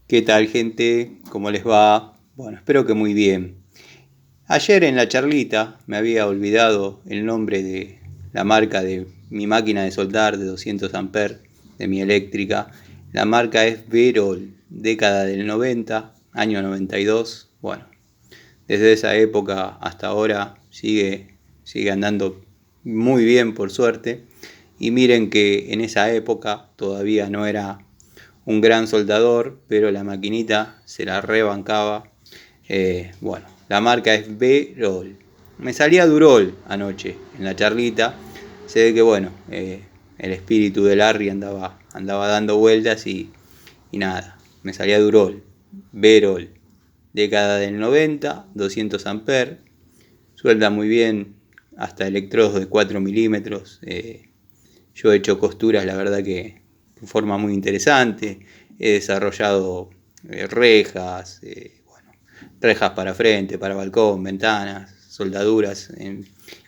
¿Qué tal, gente? ¿Cómo les va? Bueno, espero que muy bien. Ayer en la charlita me había olvidado el nombre de la marca de mi máquina de soldar de 200 amperes de mi eléctrica. La marca es Verol, década del 90, año 92. Bueno, desde esa época hasta ahora sigue andando muy bien, por suerte. Y miren que en esa época todavía no era un gran soldador, pero la maquinita se la rebancaba. Bueno, la marca es B-Roll. Me salía Durol anoche en la charlita. Se ve que bueno, el espíritu de Larry andaba dando vueltas y nada, me salía Durol, B-Roll. Década del 90, 200 amperes, suelda muy bien hasta electrodos de 4 milímetros. Yo he hecho costuras, la verdad que de forma muy interesante. He desarrollado rejas, bueno, rejas para frente, para balcón, ventanas, soldaduras.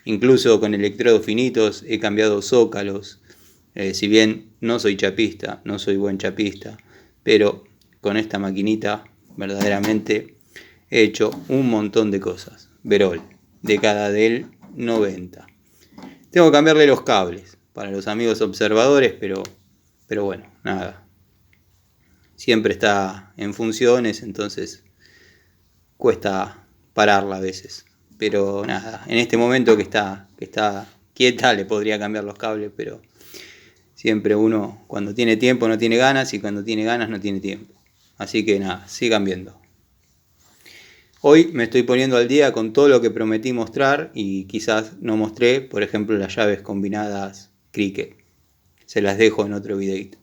Incluso con electrodos finitos he cambiado zócalos. Si bien no soy chapista, no soy buen chapista, pero con esta maquinita verdaderamente he hecho un montón de cosas. Verol, década del 90. Tengo que cambiarle los cables para los amigos observadores, pero bueno, nada. Siempre está en funciones, entonces cuesta pararla a veces. Pero nada, en este momento que está quieta le podría cambiar los cables, pero siempre uno cuando tiene tiempo no tiene ganas y cuando tiene ganas no tiene tiempo. Así que nada, sigan viendo. Hoy me estoy poniendo al día con todo lo que prometí mostrar y quizás no mostré, por ejemplo, las llaves combinadas Cricket. Se las dejo en otro videito.